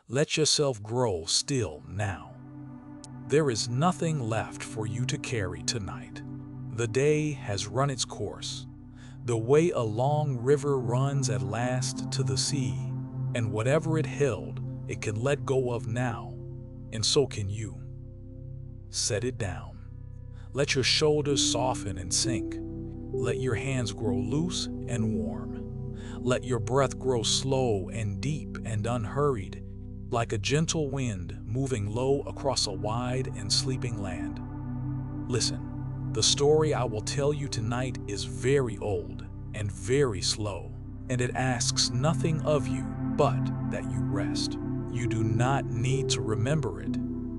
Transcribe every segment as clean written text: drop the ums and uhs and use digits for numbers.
Let yourself grow still now. There is nothing left for you to carry tonight. The day has run its course. The way a long river runs at last to the sea, and whatever it held, it can let go of now, and so can you. Set it down. Let your shoulders soften and sink. Let your hands grow loose and warm. Let your breath grow slow and deep and unhurried, like a gentle wind moving low across a wide and sleeping land. Listen, the story I will tell you tonight is very old and very slow, and it asks nothing of you but that you rest. You do not need to remember it.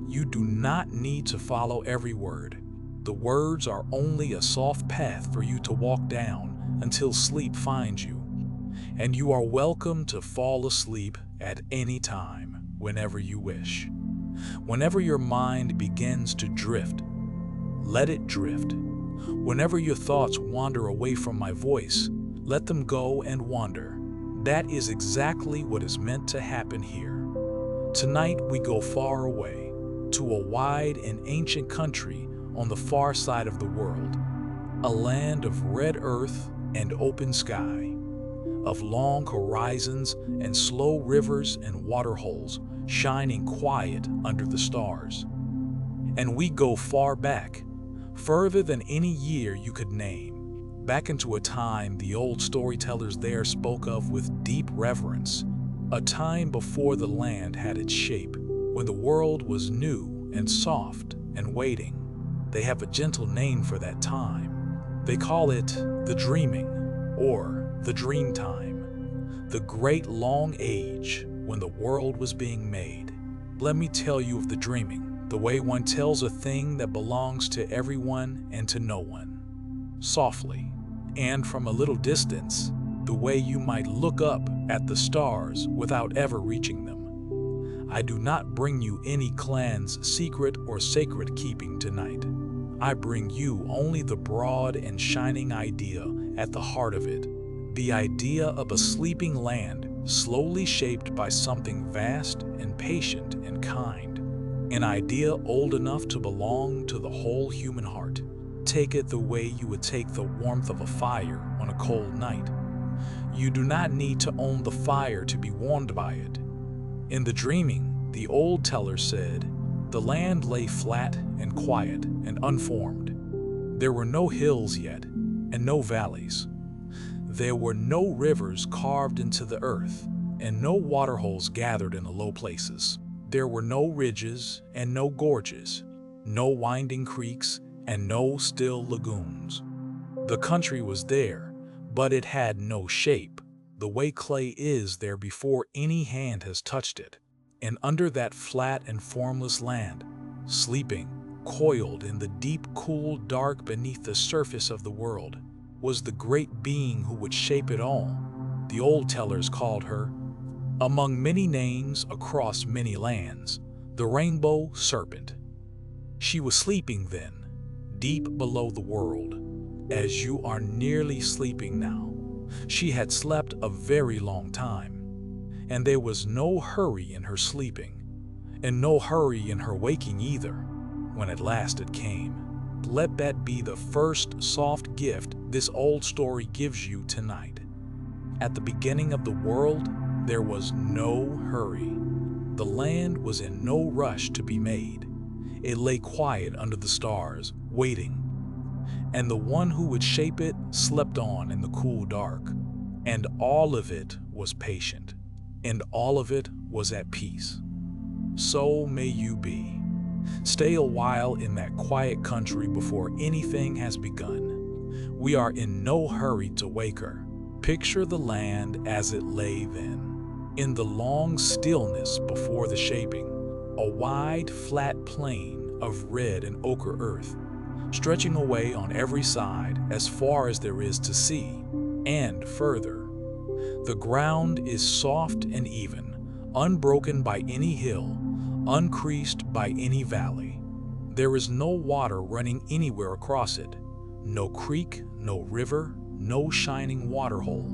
You do not need to follow every word. The words are only a soft path for you to walk down until sleep finds you. And you are welcome to fall asleep at any time, whenever you wish. Whenever your mind begins to drift, let it drift. Whenever your thoughts wander away from my voice, let them go and wander. That is exactly what is meant to happen here. Tonight we go far away, to a wide and ancient country on the far side of the world, a land of red earth and open sky, of long horizons and slow rivers and waterholes shining quiet under the stars. And we go far back, further than any year you could name, back into a time the old storytellers there spoke of with deep reverence, a time before the land had its shape, when the world was new and soft and waiting. They have a gentle name for that time. They call it the Dreaming, or the Dreamtime, the great long age when the world was being made. Let me tell you of the dreaming, the way one tells a thing that belongs to everyone and to no one. Softly, and from a little distance, the way you might look up at the stars without ever reaching them. I do not bring you any clan's secret or sacred keeping tonight. I bring you only the broad and shining idea at the heart of it, the idea of a sleeping land slowly shaped by something vast and patient and kind, an idea old enough to belong to the whole human heart. Take it the way you would take the warmth of a fire on a cold night. You do not need to own the fire to be warmed by it. In the dreaming, the old teller said, the land lay flat and quiet and unformed. There were no hills yet, and no valleys. There were no rivers carved into the earth, and no waterholes gathered in the low places. There were no ridges and no gorges, no winding creeks and no still lagoons. The country was there, but it had no shape, the way clay is there before any hand has touched it. And under that flat and formless land, sleeping, coiled in the deep, cool dark beneath the surface of the world, was the great being who would shape it all. The old tellers called her, among many names across many lands, the Rainbow Serpent. She was sleeping then, deep below the world, as you are nearly sleeping now. She had slept a very long time, and there was no hurry in her sleeping, and no hurry in her waking either, when at last it came. Let that be the first soft gift this old story gives you tonight. At the beginning of the world, there was no hurry. The land was in no rush to be made. It lay quiet under the stars, waiting. And the one who would shape it slept on in the cool dark. And all of it was patient. And all of it was at peace. So may you be. Stay a while in that quiet country before anything has begun. We are in no hurry to wake her. Picture the land as it lay then, in the long stillness before the shaping, a wide, flat plain of red and ochre earth, stretching away on every side as far as there is to see, and further. The ground is soft and even, unbroken by any hill, uncreased by any valley. There is no water running anywhere across it, no creek, no river, no shining waterhole,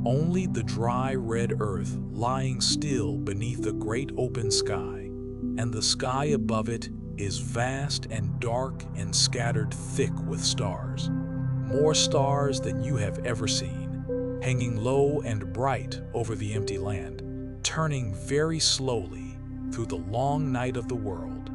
only the dry red earth lying still beneath the great open sky, and the sky above it is vast and dark and scattered thick with stars. More stars than you have ever seen, hanging low and bright over the empty land, turning very slowly through the long night of the world.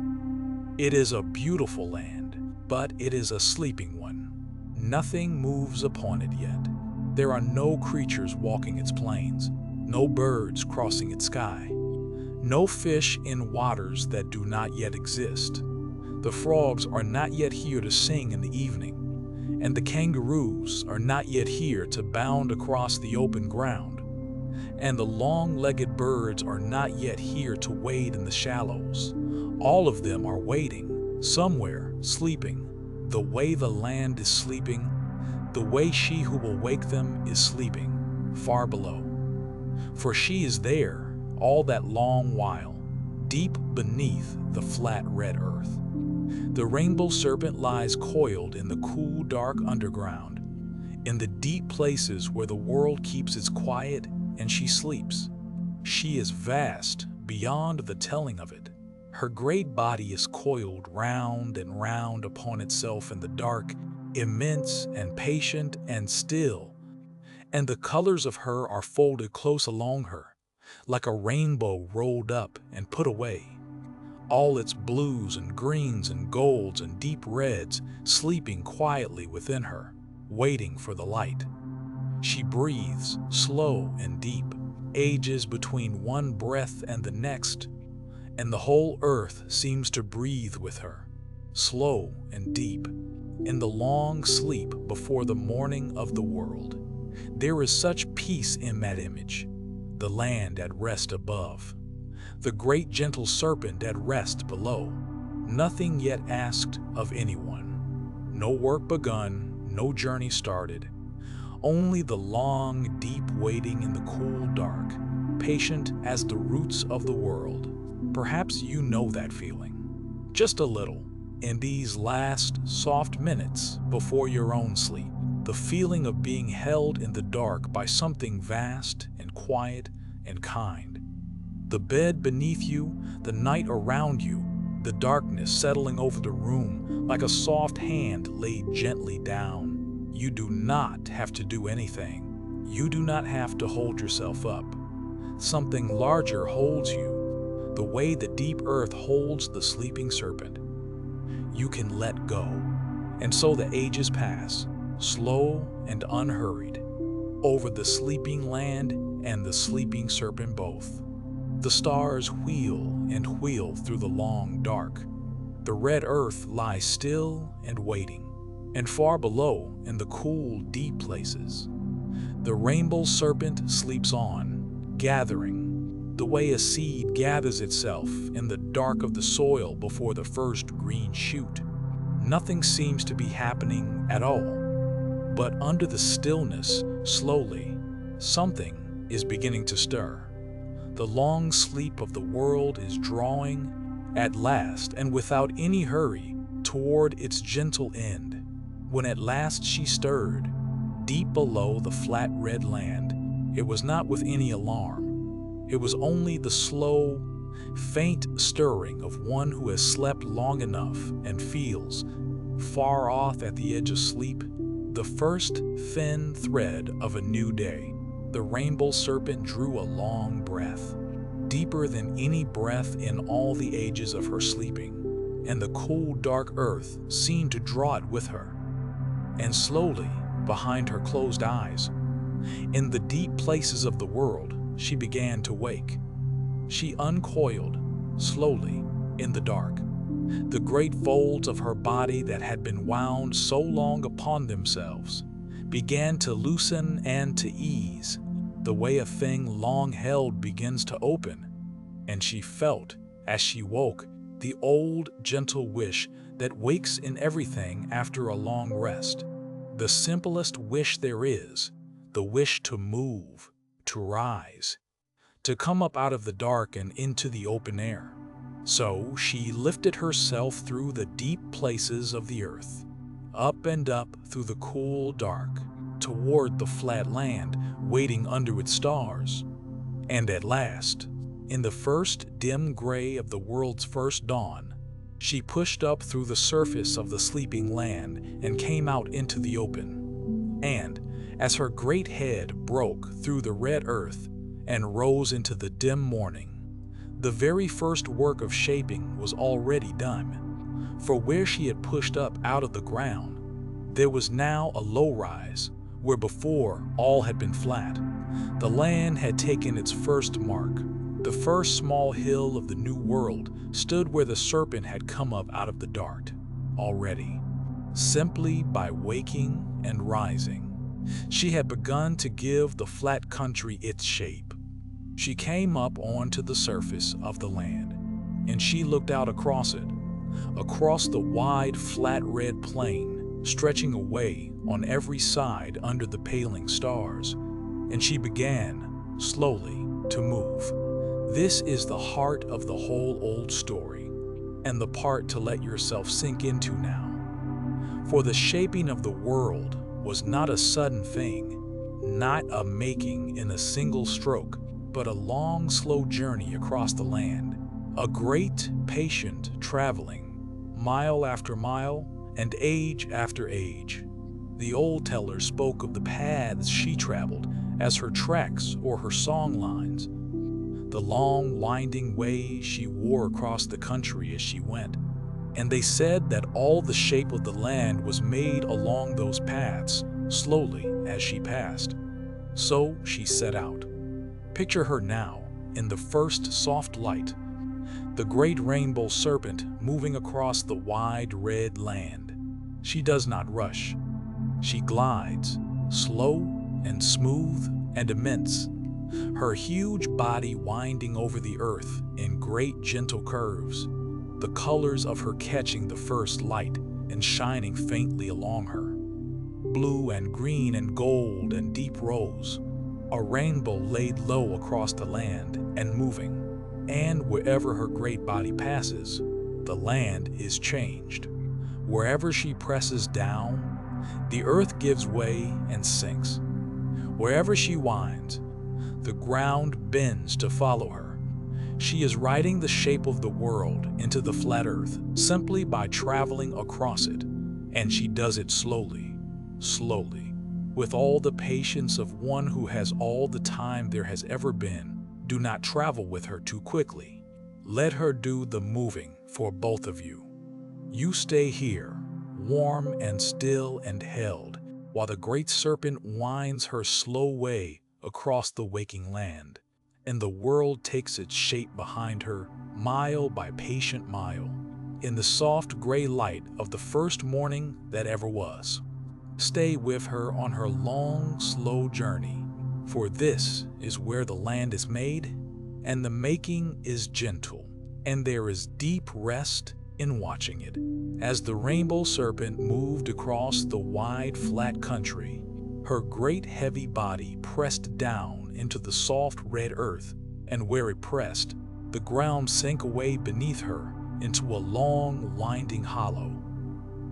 It is a beautiful land, but it is a sleeping one. Nothing moves upon it yet. There are no creatures walking its plains, no birds crossing its sky, no fish in waters that do not yet exist. The frogs are not yet here to sing in the evening, and the kangaroos are not yet here to bound across the open ground, and the long-legged birds are not yet here to wade in the shallows. All of them are waiting, somewhere, sleeping, the way the land is sleeping, the way she who will wake them is sleeping, far below. For she is there all that long while, deep beneath the flat red earth. The rainbow serpent lies coiled in the cool, dark underground, in the deep places where the world keeps its quiet and she sleeps. She is vast beyond the telling of it. Her great body is coiled round and round upon itself in the dark, immense and patient and still, and the colors of her are folded close along her, like a rainbow rolled up and put away. All its blues and greens and golds and deep reds sleeping quietly within her, waiting for the light. She breathes slow and deep, ages between one breath and the next, and the whole earth seems to breathe with her, slow and deep, in the long sleep before the morning of the world. There is such peace in that image, the land at rest above, the great gentle serpent at rest below, nothing yet asked of anyone, no work begun, no journey started, only the long, deep waiting in the cool dark, patient as the roots of the world. Perhaps you know that feeling, just a little, in these last soft minutes before your own sleep, the feeling of being held in the dark by something vast and quiet and kind. The bed beneath you, the night around you, the darkness settling over the room like a soft hand laid gently down. You do not have to do anything. You do not have to hold yourself up. Something larger holds you, the way the deep earth holds the sleeping serpent. You can let go. And so the ages pass, slow and unhurried, over the sleeping land and the sleeping serpent both. The stars wheel and wheel through the long dark. The red earth lies still and waiting, and far below in the cool, deep places, the rainbow serpent sleeps on, gathering, the way a seed gathers itself in the dark of the soil before the first green shoot. Nothing seems to be happening at all, but under the stillness, slowly, something is beginning to stir. The long sleep of the world is drawing, at last and without any hurry, toward its gentle end. When at last she stirred, deep below the flat red land, it was not with any alarm. It was only the slow, faint stirring of one who has slept long enough and feels, far off at the edge of sleep, the first thin thread of a new day. The rainbow serpent drew a long breath, deeper than any breath in all the ages of her sleeping, and the cool, dark earth seemed to draw it with her. And slowly, behind her closed eyes, in the deep places of the world, she began to wake. She uncoiled, slowly, in the dark, the great folds of her body that had been wound so long upon themselves began to loosen and to ease, the way a thing long held begins to open, and she felt, as she woke, the old gentle wish that wakes in everything after a long rest, the simplest wish there is, the wish to move, to rise, to come up out of the dark and into the open air. So she lifted herself through the deep places of the earth, up and up through the cool dark, toward the flat land waiting under its stars. And at last, in the first dim gray of the world's first dawn, she pushed up through the surface of the sleeping land and came out into the open. And as her great head broke through the red earth and rose into the dim morning, the very first work of shaping was already done. For where she had pushed up out of the ground, there was now a low rise, where before all had been flat. The land had taken its first mark. The first small hill of the new world stood where the serpent had come up out of the dark already. Simply by waking and rising, she had begun to give the flat country its shape. She came up onto the surface of the land, and she looked out across it, across the wide, flat red plain, stretching away on every side under the paling stars, and she began, slowly, to move. This is the heart of the whole old story, and the part to let yourself sink into now. For the shaping of the world was not a sudden thing, not a making in a single stroke, but a long, slow journey across the land, a great, patient traveling, mile after mile and age after age. The old teller spoke of the paths she traveled as her tracks or her song lines, the long, winding way she wore across the country as she went. And they said that all the shape of the land was made along those paths, slowly as she passed. So she set out. Picture her now, in the first soft light, the great rainbow serpent moving across the wide red land. She does not rush. She glides, slow and smooth and immense, her huge body winding over the earth in great gentle curves, the colors of her catching the first light and shining faintly along her. Blue and green and gold and deep rose, a rainbow laid low across the land and moving, and wherever her great body passes, the land is changed. Wherever she presses down, the earth gives way and sinks. Wherever she winds, the ground bends to follow her. She is writing the shape of the world into the flat earth simply by traveling across it, and she does it slowly, slowly, with all the patience of one who has all the time there has ever been. Do not travel with her too quickly. Let her do the moving for both of you. You stay here, warm and still and held, while the great serpent winds her slow way across the waking land, and the world takes its shape behind her, mile by patient mile, in the soft gray light of the first morning that ever was. Stay with her on her long, slow journey, for this is where the land is made, and the making is gentle, and there is deep rest in watching it. As the rainbow serpent moved across the wide, flat country, her great heavy body pressed down into the soft red earth, and where it pressed, the ground sank away beneath her into a long, winding hollow.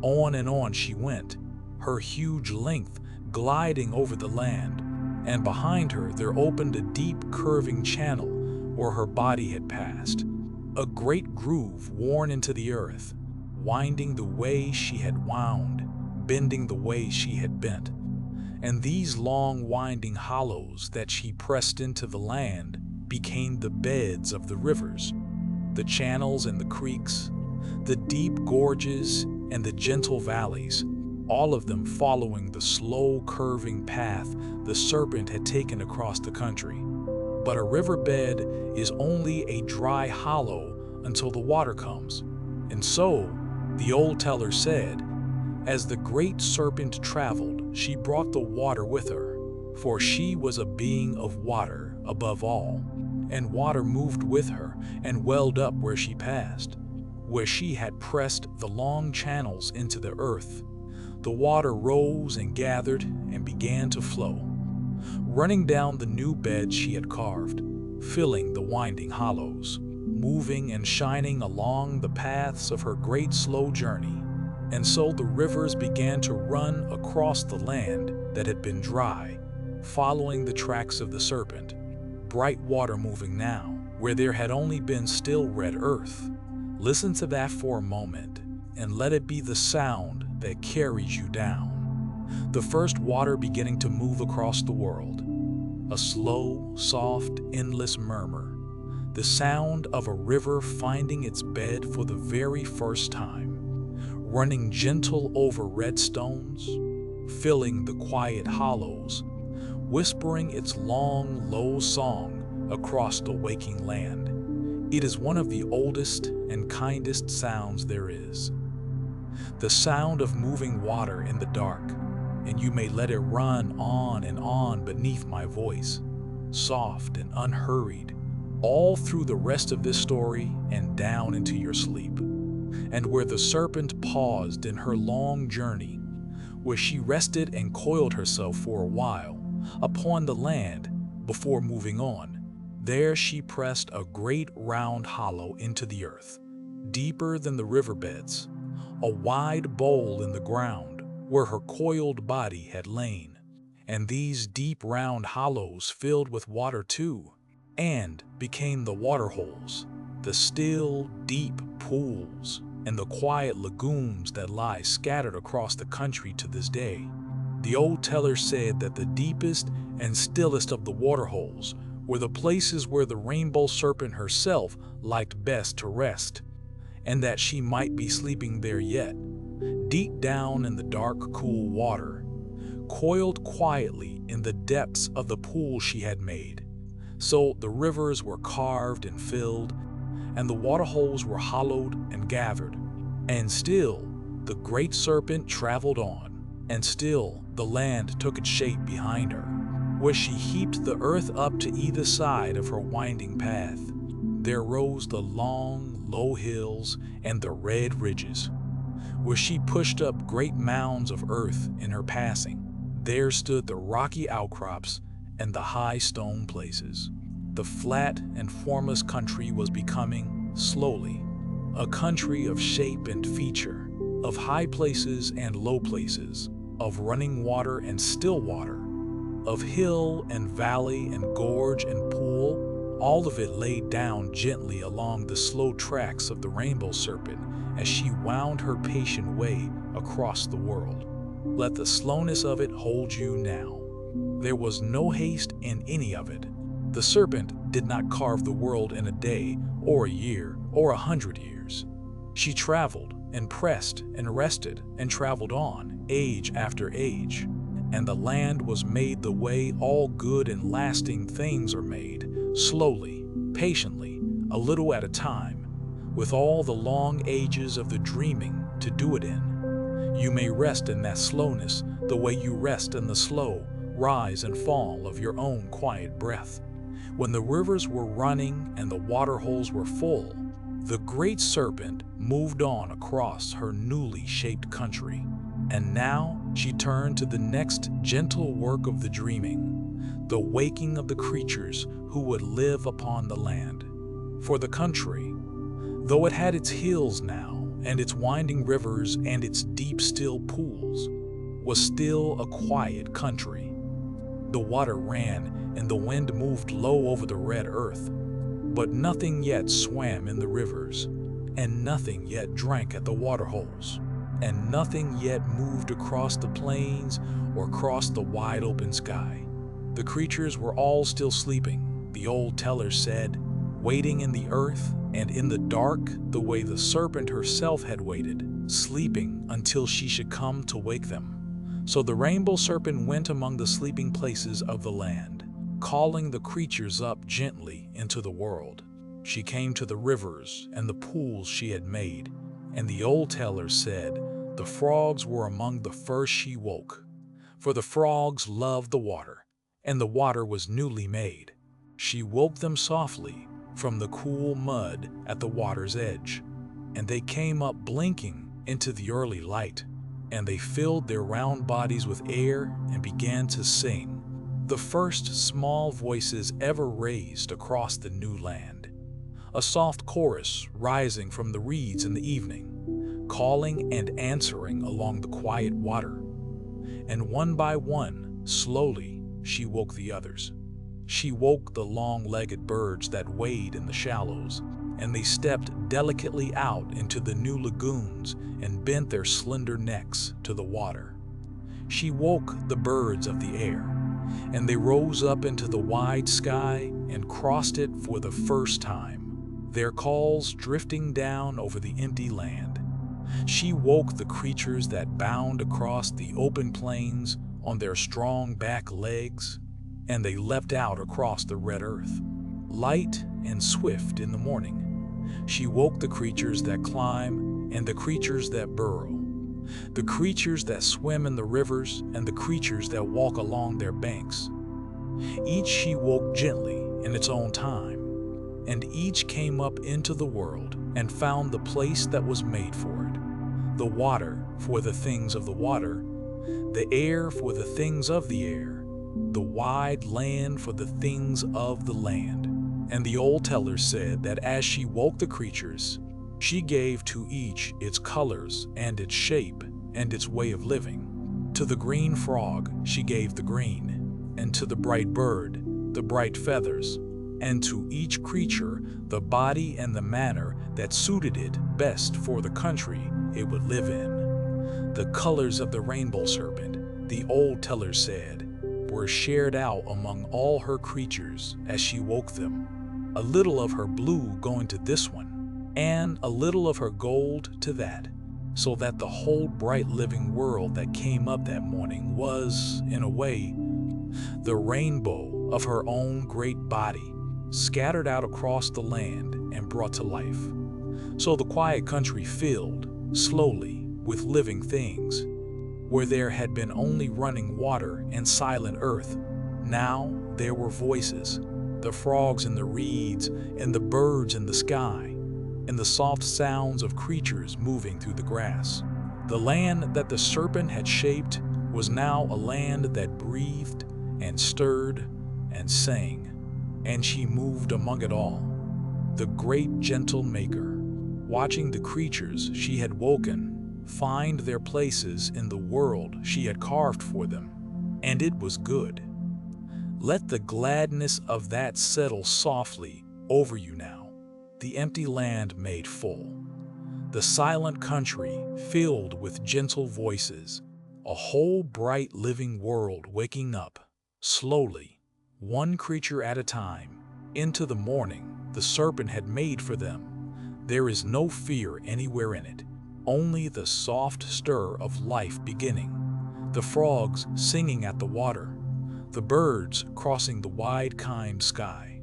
On and on she went, her huge length gliding over the land, and behind her there opened a deep, curving channel where her body had passed, a great groove worn into the earth, winding the way she had wound, bending the way she had bent. And these long, winding hollows that she pressed into the land became the beds of the rivers, the channels and the creeks, the deep gorges and the gentle valleys, all of them following the slow, curving path the serpent had taken across the country. But a riverbed is only a dry hollow until the water comes. And so, the old teller said, as the great serpent traveled, she brought the water with her, for she was a being of water above all, and water moved with her and welled up where she passed. Where she had pressed the long channels into the earth, the water rose and gathered and began to flow, running down the new bed she had carved, filling the winding hollows, moving and shining along the paths of her great slow journey. And so the rivers began to run across the land that had been dry, following the tracks of the serpent. Bright water moving now, where there had only been still red earth. Listen to that for a moment, and let it be the sound that carries you down. The first water beginning to move across the world. A slow, soft, endless murmur. The sound of a river finding its bed for the very first time. Running gentle over red stones, filling the quiet hollows, whispering its long, low song across the waking land. It is one of the oldest and kindest sounds there is. The sound of moving water in the dark, and you may let it run on and on beneath my voice, soft and unhurried, all through the rest of this story and down into your sleep. And where the serpent paused in her long journey, where she rested and coiled herself for a while upon the land before moving on, there she pressed a great round hollow into the earth, deeper than the riverbeds, a wide bowl in the ground where her coiled body had lain. And these deep round hollows filled with water too, and became the waterholes, the still, deep pools, and the quiet lagoons that lie scattered across the country to this day. The old teller said that the deepest and stillest of the waterholes were the places where the Rainbow Serpent herself liked best to rest, and that she might be sleeping there yet, deep down in the dark, cool water, coiled quietly in the depths of the pool she had made. So the rivers were carved and filled, and the waterholes were hollowed and gathered. And still the great serpent traveled on, and still the land took its shape behind her, where she heaped the earth up to either side of her winding path. There rose the long, low hills and the red ridges, where she pushed up great mounds of earth in her passing. There stood the rocky outcrops and the high stone places. The flat and formless country was becoming, slowly, a country of shape and feature, of high places and low places, of running water and still water, of hill and valley and gorge and pool, all of it laid down gently along the slow tracks of the Rainbow Serpent as she wound her patient way across the world. Let the slowness of it hold you now. There was no haste in any of it. The serpent did not carve the world in a day or a year or 100 years. She traveled and pressed and rested and traveled on, age after age, and the land was made the way all good and lasting things are made, slowly, patiently, a little at a time, with all the long ages of the dreaming to do it in. You may rest in that slowness the way you rest in the slow rise and fall of your own quiet breath. When the rivers were running and the waterholes were full, the great serpent moved on across her newly shaped country. And now she turned to the next gentle work of the dreaming, the waking of the creatures who would live upon the land. For the country, though it had its hills now, and its winding rivers and its deep still pools, was still a quiet country. The water ran and the wind moved low over the red earth, but nothing yet swam in the rivers, and nothing yet drank at the waterholes, and nothing yet moved across the plains or crossed the wide open sky. The creatures were all still sleeping, the old teller said, waiting in the earth and in the dark the way the serpent herself had waited, sleeping until she should come to wake them. So the Rainbow Serpent went among the sleeping places of the land, calling the creatures up gently into the world. She came to the rivers and the pools she had made, and the old teller said the frogs were among the first she woke, for the frogs loved the water, and the water was newly made. She woke them softly from the cool mud at the water's edge, and they came up blinking into the early light, and they filled their round bodies with air and began to sing, the first small voices ever raised across the new land, a soft chorus rising from the reeds in the evening, calling and answering along the quiet water. and one by one, slowly, she woke the others. She woke the long-legged birds that wade in the shallows, and they stepped delicately out into the new lagoons and bent their slender necks to the water. She woke the birds of the air, and they rose up into the wide sky and crossed it for the first time, their calls drifting down over the empty land. She woke the creatures that bound across the open plains on their strong back legs, and they leapt out across the red earth, light and swift in the morning. She woke the creatures that climb and the creatures that burrow, the creatures that swim in the rivers and the creatures that walk along their banks. Each she woke gently in its own time, and each came up into the world and found the place that was made for it, the water for the things of the water, the air for the things of the air, the wide land for the things of the land. And the old teller said that as she woke the creatures, she gave to each its colors and its shape and its way of living. To the green frog she gave the green, and to the bright bird the bright feathers, and to each creature the body and the manner that suited it best for the country it would live in. The colors of the rainbow serpent, the old teller said, were shared out among all her creatures as she woke them. A little of her blue going to this one, and a little of her gold to that, so that the whole bright living world that came up that morning was, in a way, the rainbow of her own great body, scattered out across the land and brought to life. So the quiet country filled, slowly, with living things. Where there had been only running water and silent earth, now there were voices, the frogs in the reeds and the birds in the sky, and the soft sounds of creatures moving through the grass. The land that the serpent had shaped was now a land that breathed and stirred and sang, and she moved among it all, the great gentle maker, watching the creatures she had woken find their places in the world she had carved for them, and it was good. Let the gladness of that settle softly over you now, the empty land made full, the silent country filled with gentle voices, a whole bright living world waking up, slowly, one creature at a time, into the morning the serpent had made for them. There is no fear anywhere in it, only the soft stir of life beginning, the frogs singing at the water, the birds crossing the wide kind sky.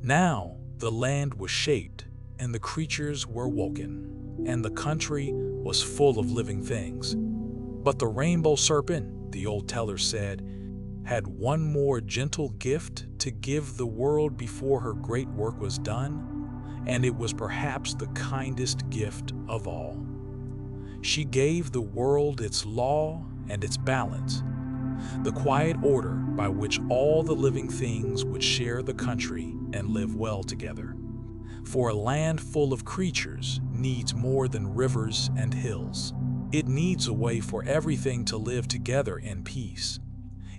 Now the land was shaped, and the creatures were woken, and the country was full of living things. But the rainbow serpent, the old teller said, had one more gentle gift to give the world before her great work was done, and it was perhaps the kindest gift of all. She gave the world its law and its balance, the quiet order by which all the living things would share the country and live well together. For a land full of creatures needs more than rivers and hills. It needs a way for everything to live together in peace.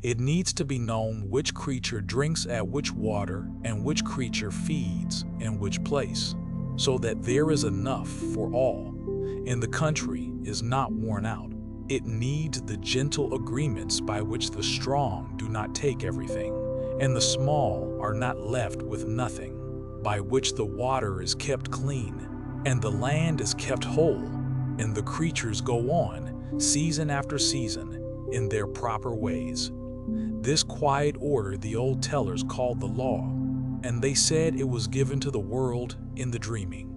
It needs to be known which creature drinks at which water and which creature feeds in which place, so that there is enough for all, and the country is not worn out. It needs the gentle agreements by which the strong do not take everything, and the small are not left with nothing, by which the water is kept clean, and the land is kept whole, and the creatures go on, season after season, in their proper ways. This quiet order the old tellers called the law, and they said it was given to the world in the dreaming,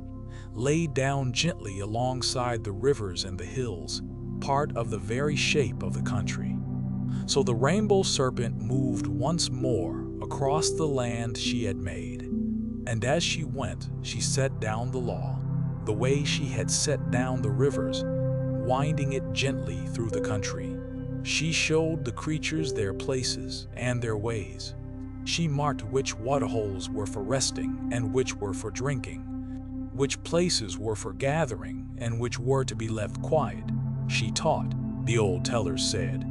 laid down gently alongside the rivers and the hills, part of the very shape of the country. So the rainbow serpent moved once more across the land she had made, and as she went, she set down the law, the way she had set down the rivers, winding it gently through the country. She showed the creatures their places and their ways. She marked which waterholes were for resting and which were for drinking, which places were for gathering and which were to be left quiet. She taught, the old tellers said,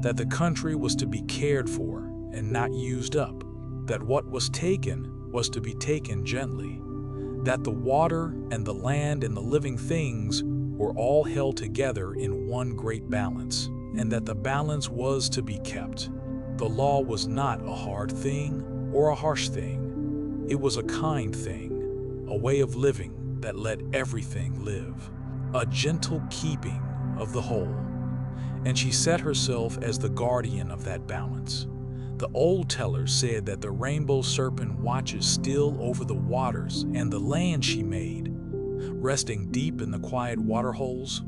that the country was to be cared for and not used up, that what was taken was to be taken gently, that the water and the land and the living things were all held together in one great balance, and that the balance was to be kept. The law was not a hard thing or a harsh thing. It was a kind thing, a way of living that let everything live, a gentle keeping of the whole. And she set herself as the guardian of that balance. The old teller said that the Rainbow Serpent watches still over the waters and the land she made, resting deep in the quiet waterholes,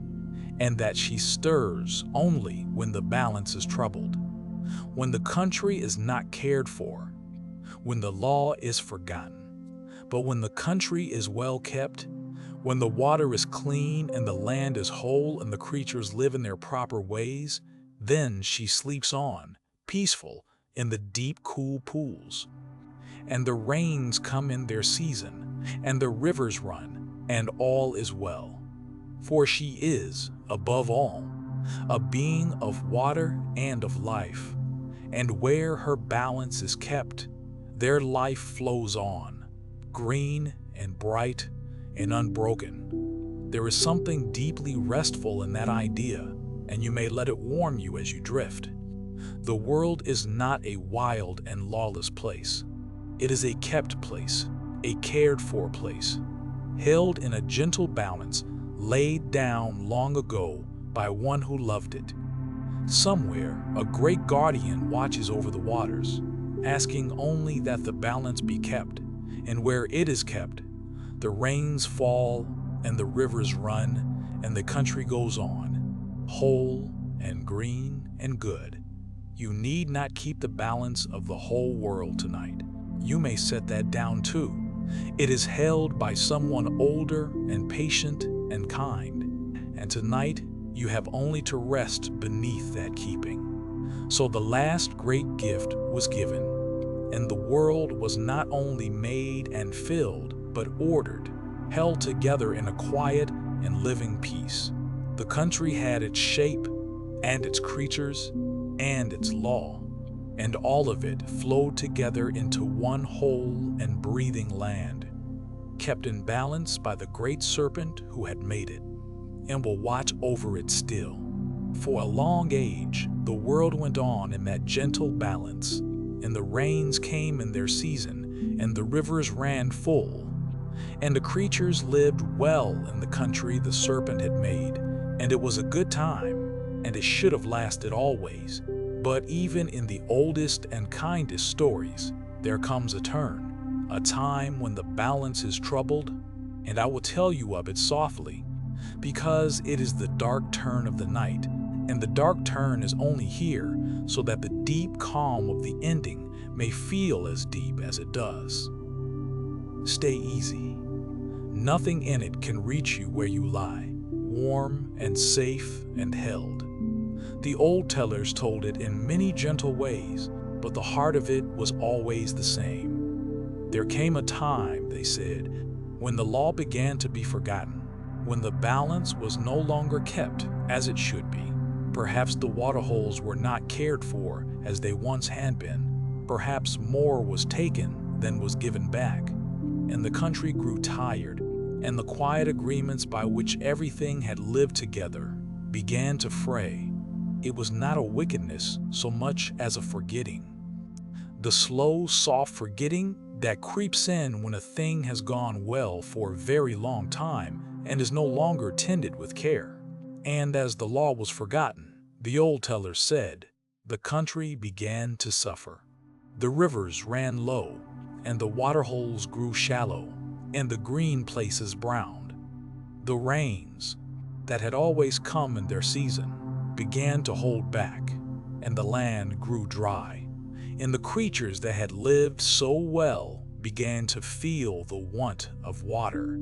and that she stirs only when the balance is troubled, when the country is not cared for, when the law is forgotten. But when the country is well kept, when the water is clean and the land is whole and the creatures live in their proper ways, then she sleeps on, peaceful, in the deep, cool pools. And the rains come in their season, and the rivers run, and all is well. For she is, above all, a being of water and of life. And where her balance is kept, their life flows on, green and bright and unbroken. There is something deeply restful in that idea, and you may let it warm you as you drift. The world is not a wild and lawless place. It is a kept place, a cared-for place, held in a gentle balance, laid down long ago by one who loved it. Somewhere, a great guardian watches over the waters, asking only that the balance be kept, and where it is kept, the rains fall and the rivers run and the country goes on, whole and green and good. You need not keep the balance of the whole world tonight. You may set that down too. It is held by someone older and patient and kind, and tonight you have only to rest beneath that keeping. So the last great gift was given, and the world was not only made and filled, but ordered, held together in a quiet and living peace. The country had its shape and its creatures and its law, and all of it flowed together into one whole and breathing land, kept in balance by the great serpent who had made it, and will watch over it still. For a long age, the world went on in that gentle balance, and the rains came in their season, and the rivers ran full, and the creatures lived well in the country the serpent had made, and it was a good time, and it should have lasted always. But even in the oldest and kindest stories, there comes a turn, a time when the balance is troubled, and I will tell you of it softly, because it is the dark turn of the night, and the dark turn is only here so that the deep calm of the ending may feel as deep as it does. Stay easy. Nothing in it can reach you where you lie, warm and safe and held. The old tellers told it in many gentle ways, but the heart of it was always the same. There came a time, they said, when the law began to be forgotten, when the balance was no longer kept as it should be. Perhaps the waterholes were not cared for as they once had been. Perhaps more was taken than was given back. And the country grew tired, and the quiet agreements by which everything had lived together began to fray. It was not a wickedness so much as a forgetting. The slow, soft forgetting that creeps in when a thing has gone well for a very long time and is no longer tended with care. And as the law was forgotten, the old tellers said, the country began to suffer. The rivers ran low, and the waterholes grew shallow, and the green places browned. The rains, that had always come in their season, began to hold back, and the land grew dry, and the creatures that had lived so well began to feel the want of water.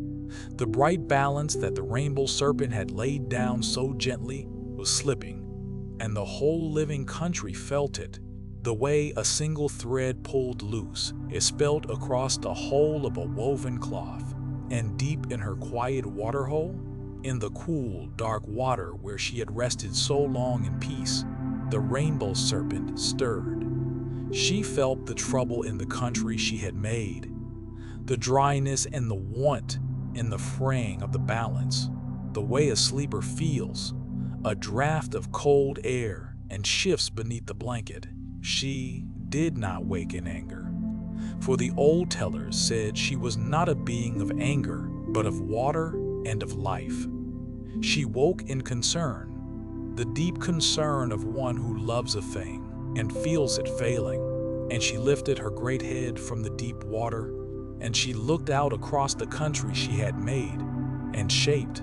The bright balance that the Rainbow Serpent had laid down so gently was slipping, and the whole living country felt it, the way a single thread pulled loose is spelt across the whole of a woven cloth. And deep in her quiet waterhole, in the cool, dark water where she had rested so long in peace, the Rainbow Serpent stirred. She felt the trouble in the country she had made, the dryness and the want in the fraying of the balance, the way a sleeper feels, a draft of cold air and shifts beneath the blanket. She did not wake in anger, for the old tellers said she was not a being of anger, but of water and of life. She woke in concern, the deep concern of one who loves a thing and feels it failing, and she lifted her great head from the deep water, and she looked out across the country she had made, and shaped,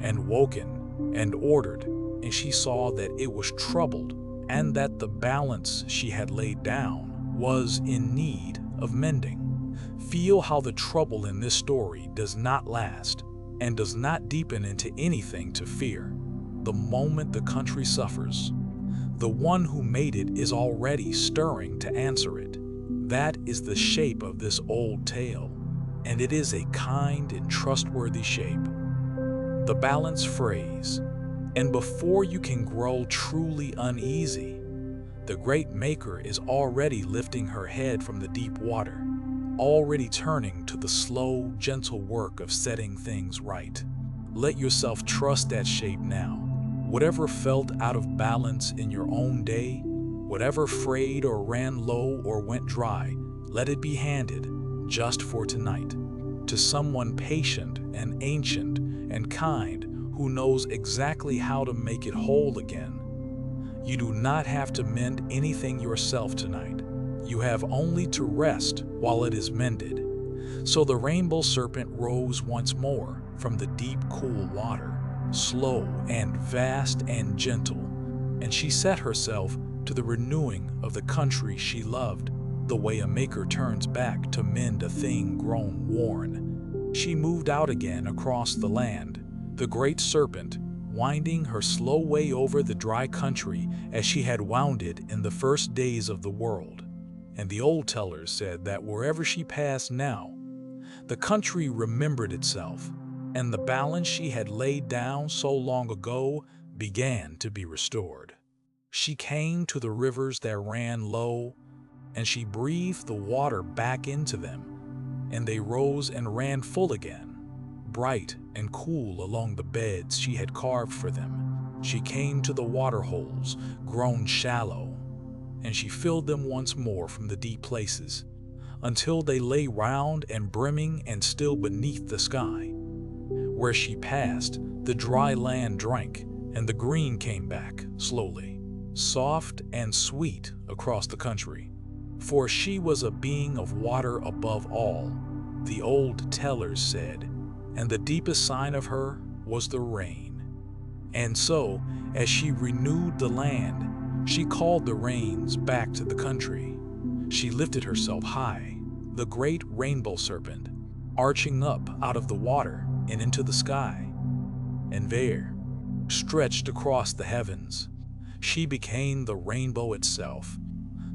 and woken, and ordered, and she saw that it was troubled, and that the balance she had laid down was in need of mending. Feel how the trouble in this story does not last, and does not deepen into anything to fear. The moment the country suffers, the one who made it is already stirring to answer it. That is the shape of this old tale, and it is a kind and trustworthy shape. The balance phrase, and before you can grow truly uneasy, the great maker is already lifting her head from the deep water, already turning to the slow, gentle work of setting things right. Let yourself trust that shape now. Whatever felt out of balance in your own day, whatever frayed or ran low or went dry, let it be handed, just for tonight, to someone patient and ancient and kind who knows exactly how to make it whole again. You do not have to mend anything yourself tonight. You have only to rest while it is mended. So the Rainbow Serpent rose once more from the deep, cool water, slow and vast and gentle, and she set herself to the renewing of the country she loved, the way a maker turns back to mend a thing grown worn. She moved out again across the land, the great serpent winding her slow way over the dry country as she had wound it in the first days of the world. And the old tellers said that wherever she passed now, the country remembered itself, and the balance she had laid down so long ago began to be restored. She came to the rivers that ran low, and she breathed the water back into them, and they rose and ran full again, bright and cool along the beds she had carved for them. She came to the waterholes, grown shallow, and she filled them once more from the deep places, until they lay round and brimming and still beneath the sky. Where she passed, the dry land drank, and the green came back slowly, soft and sweet across the country. For she was a being of water above all, the old tellers said, and the deepest sign of her was the rain. And so, as she renewed the land, she called the rains back to the country. She lifted herself high, the great Rainbow Serpent, arching up out of the water and into the sky. And there, stretched across the heavens, she became the rainbow itself,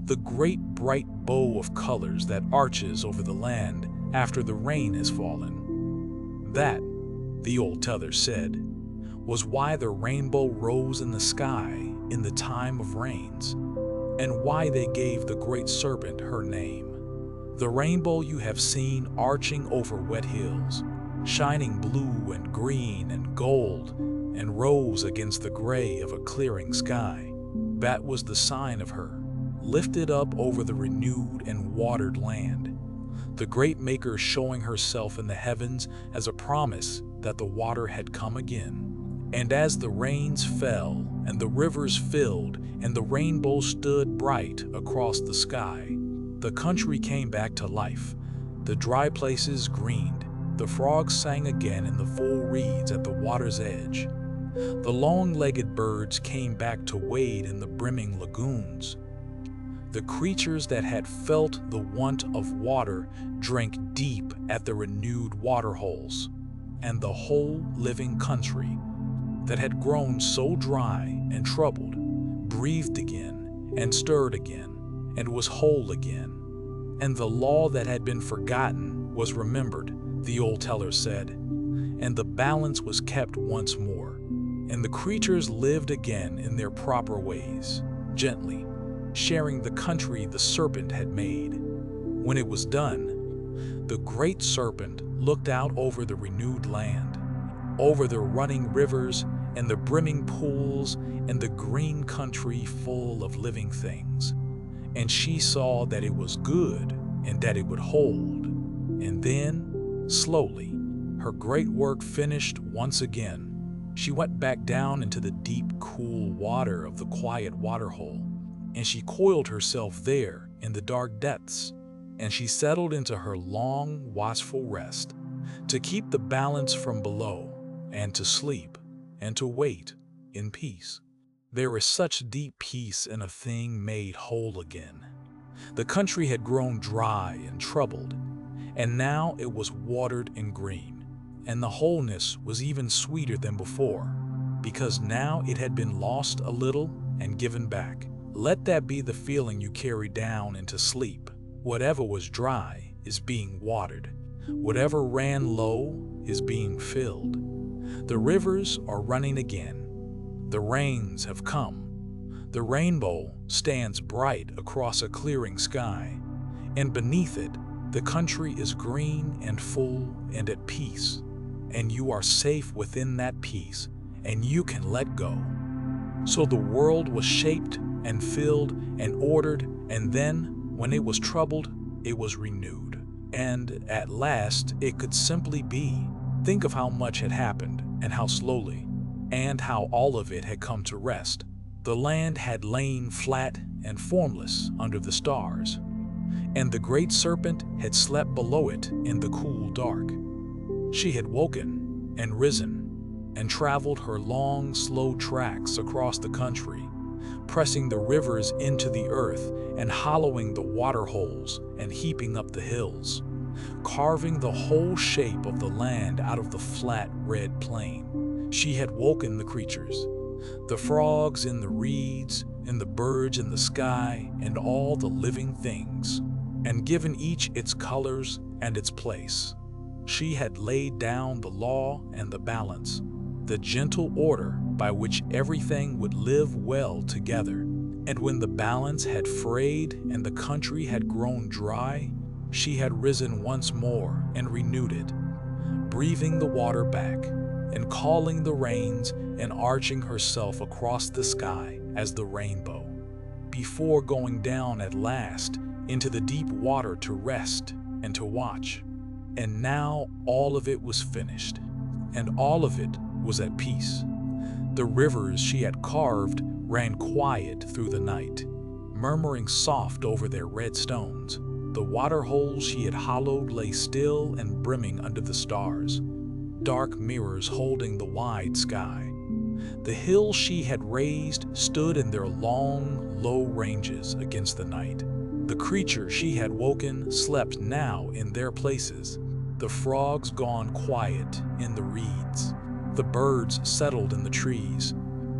the great bright bow of colors that arches over the land after the rain has fallen. That, the old tellers said, was why the rainbow rose in the sky in the time of rains, and why they gave the great serpent her name. The rainbow you have seen arching over wet hills, shining blue and green and gold and rose against the gray of a clearing sky, that was the sign of her, lifted up over the renewed and watered land, the great maker showing herself in the heavens as a promise that the water had come again. And as the rains fell and the rivers filled and the rainbow stood bright across the sky, the country came back to life. The dry places greened, the frogs sang again in the full reeds at the water's edge. The long-legged birds came back to wade in the brimming lagoons. The creatures that had felt the want of water drank deep at the renewed waterholes, and the whole living country that had grown so dry and troubled breathed again and stirred again and was whole again. And the law that had been forgotten was remembered, the old teller said, and the balance was kept once more, and the creatures lived again in their proper ways. gently, sharing the country the serpent had made. When it was done, the great serpent looked out over the renewed land, over the running rivers and the brimming pools and the green country full of living things. And she saw that it was good and that it would hold. And then, slowly, her great work finished once again. She went back down into the deep, cool water of the quiet waterhole, and she coiled herself there in the dark depths, and she settled into her long, watchful rest, to keep the balance from below, and to sleep, and to wait in peace. There is such deep peace in a thing made whole again. The country had grown dry and troubled, and now it was watered and green. And the wholeness was even sweeter than before, because now it had been lost a little and given back. Let that be the feeling you carry down into sleep. Whatever was dry is being watered. Whatever ran low is being filled. The rivers are running again. The rains have come. The rainbow stands bright across a clearing sky, and beneath it, the country is green and full and at peace. And you are safe within that peace, and you can let go. So the world was shaped and filled and ordered, and then, when it was troubled, it was renewed. And at last, it could simply be. Think of how much had happened, and how slowly, and how all of it had come to rest. The land had lain flat and formless under the stars, and the great serpent had slept below it in the cool dark. She had woken and risen and traveled her long, slow tracks across the country, pressing the rivers into the earth and hollowing the waterholes and heaping up the hills, carving the whole shape of the land out of the flat red plain. She had woken the creatures, the frogs in the reeds and the birds in the sky and all the living things, and given each its colors and its place. She had laid down the law and the balance, the gentle order by which everything would live well together. And when the balance had frayed and the country had grown dry, she had risen once more and renewed it, breathing the water back and calling the rains and arching herself across the sky as the rainbow, before going down at last into the deep water to rest and to watch. And now all of it was finished, and all of it was at peace. The rivers she had carved ran quiet through the night, murmuring soft over their red stones. The waterholes she had hollowed lay still and brimming under the stars, dark mirrors holding the wide sky. The hills she had raised stood in their long, low ranges against the night. The creatures she had woken slept now in their places, the frogs gone quiet in the reeds, the birds settled in the trees,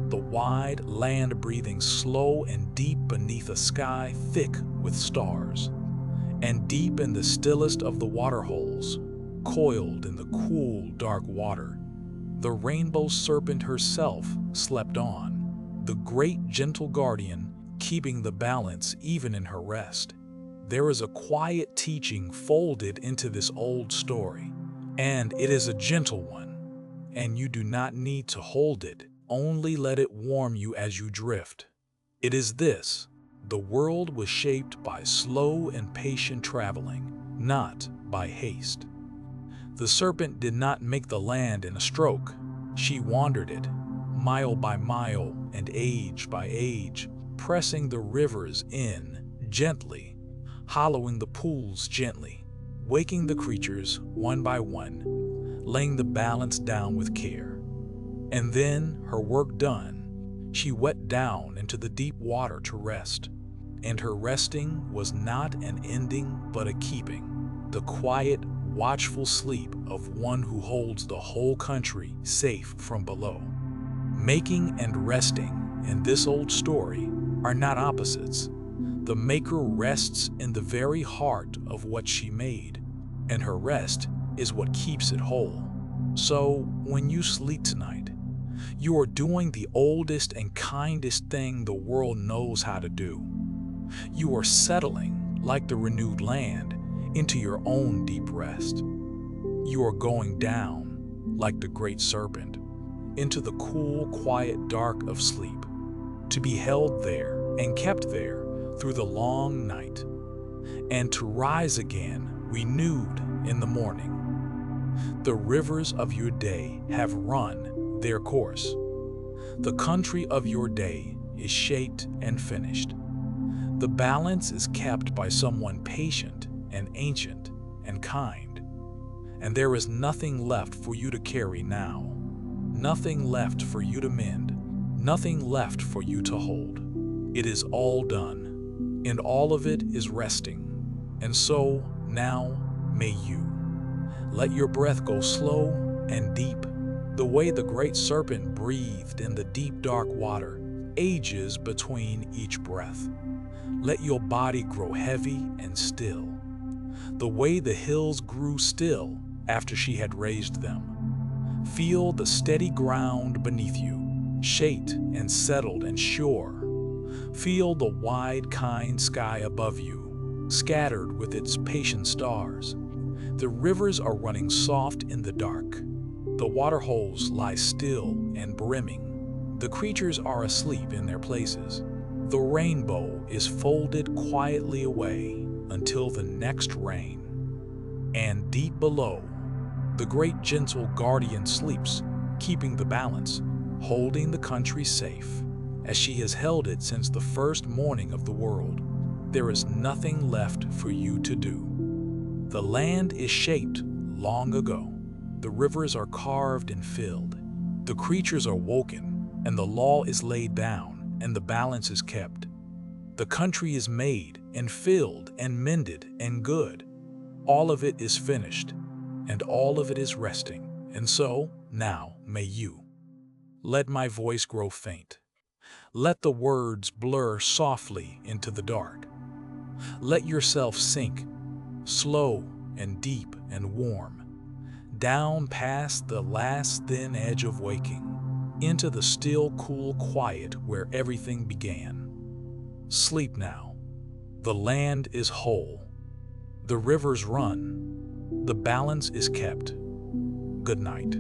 the wide land breathing slow and deep beneath a sky thick with stars, and deep in the stillest of the waterholes, coiled in the cool, dark water, the rainbow serpent herself slept on, the great gentle guardian keeping the balance even in her rest. There is a quiet teaching folded into this old story, and it is a gentle one, and you do not need to hold it, only let it warm you as you drift. It is this: the world was shaped by slow and patient traveling, not by haste. The serpent did not make the land in a stroke. She wandered it, mile by mile and age by age, pressing the rivers in gently, hollowing the pools gently, waking the creatures one by one, laying the balance down with care. And then, her work done, she went down into the deep water to rest. And her resting was not an ending but a keeping, the quiet, watchful sleep of one who holds the whole country safe from below. Making and resting in this old story are not opposites. The maker rests in the very heart of what she made, and her rest is what keeps it whole. So, when you sleep tonight, You are doing the oldest and kindest thing the world knows how to do. You are settling, like the renewed land, into your own deep rest. You are going down, like the great serpent, into the cool, quiet dark of sleep, to be held there and kept there through the long night, and to rise again renewed in the morning. The rivers of your day have run their course. The country of your day is shaped and finished. The balance is kept by someone patient and ancient and kind. And there is nothing left for you to carry now. Nothing left for you to mend. Nothing left for you to hold. It is all done, and all of it is resting. And so, now, may you. Let your breath go slow and deep, the way the great serpent breathed in the deep dark water, ages between each breath. Let your body grow heavy and still, the way the hills grew still after she had raised them. Feel the steady ground beneath you, shaped and settled and sure. Feel the wide, kind sky above you, scattered with its patient stars. The rivers are running soft in the dark. The waterholes lie still and brimming. The creatures are asleep in their places. The rainbow is folded quietly away until the next rain. And deep below, the great gentle guardian sleeps, keeping the balance, holding the country safe, as she has held it since the first morning of the world. There is nothing left for you to do. The land is shaped long ago. The rivers are carved and filled. The creatures are woken, and the law is laid down, and the balance is kept. The country is made and filled and mended and good. All of it is finished, and all of it is resting. And so, now, may you. Let my voice grow faint. Let the words blur softly into the dark. Let yourself sink, slow and deep and warm, down past the last thin edge of waking, into the still, cool quiet where everything began. Sleep now. The land is whole. The rivers run. The balance is kept. Good night.